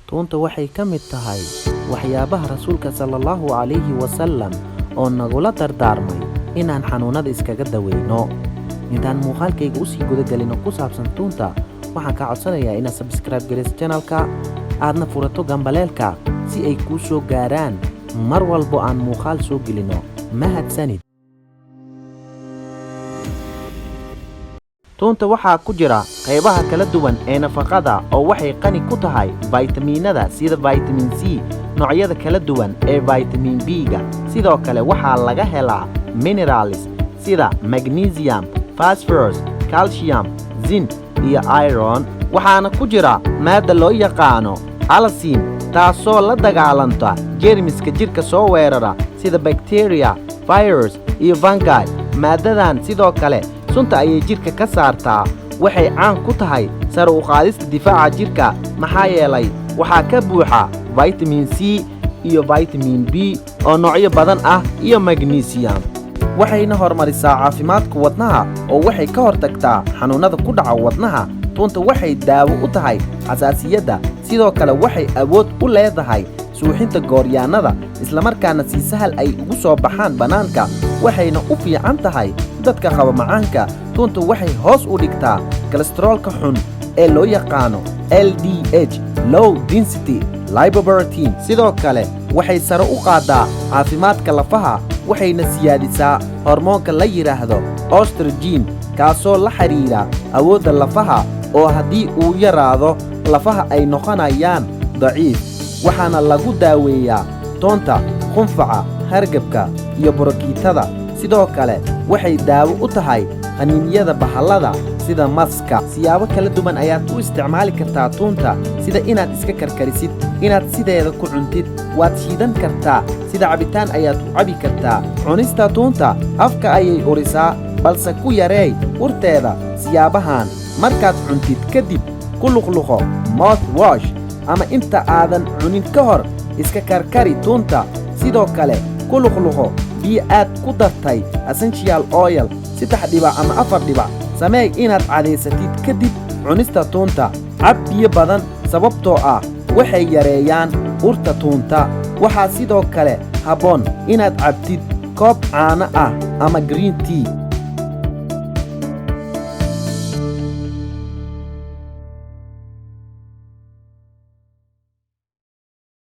toonta waxay ka mid tahay waxyaabaha rasuulka sallallahu alayhi wasallam oo nagula dardaarmay inaan xanuunada iskaga daweyno. intaan muuqaalkayga u sii gudagelino ku saabsan toonta waxaan ka codsanayaa inaad subscribe gareyso channelka aadna furato gambaleelka si ay kuu soo gaaraan mar walbo aan muuqaal soo gelino. mahadsanid. toonta waxaa ku jira qaybaha kala duwan ee nafaqada oo waxay qani ku tahay faytamiinada sida vitamin C, noocyada kala duwan ee vitamin B-ga. sidoo kale waxaa laga helaa minerals sida magnesium, phosphorus, calcium, zinc iyo iron. waxaana ku jira maadda loo yaqaano allicin taasoo la dagaalanta jeermiska jirka soo weerara sida bacteria, virus iyo fungi. maaddadan sidoo kale sunta ayay jirka ka saartaa. waxay caan ku tahay sare u qaadista difaaca jirka maxaa yeelay waxaa ka buuxa vitamin C iyo vitamin B oo noocyo badan ah iyo magnesium. waxayna horumarisaa caafimaadka wadnaha oo waxay ka hortagtaa xanuunada ku dhaca wadnaha. toonta waxay daawo u tahay xasaasiyadda. sidoo kale waxay awood u leedahay suuxinta gooryaannada islamarkaana si sahal ay ugu soo baxaan bannaanka. waxayna u fiican tahay dadka qaba macaanka. toonta waxay hoos u dhigtaa kolestaroolka xun ee loo yaqaano LDH low density lipoprotein. sidoo kale waxay sare u qaaddaa caafimaadka lafaha waxayna siyaadisaa hormoonka la yidhaahdo estrogen kaasoo la xidhiidha awoodda lafaha oo haddii uu yaraado lafaha ay noqonayaan daciif. waxaana lagu daaweeyaa toonta qunfaca, hargabka iyo borokiitada. sidoo kale waxay daawo u tahay qaniinyada bahallada sida maska. siyaabo kala duwan ayaad u isticmaali kartaa toonta, sida inaad iska karkarisid, inaad sideeda ku cuntid, waad shiidan kartaa, sida cabitaan ayaad u cabi kartaa. cunista toonta afka ayay urisaa balse ku yareey urteeda siyaabahan. markaad cuntid kadib ku luqluqo mouthwash ama inta aadan cunin ka hor iska karkari toonta. sidoo kale ku luqluqo biyo aad ku dartay essential oil 3 dhibac ama 4 dhibac. sameey inaad cadaysatid kadib cunista toonta. cab biyo badan sababtoo ah waxay yareeyaan urta toonta. waxaa sidoo kale habboon inaad cabtid koob caano ah ama green tea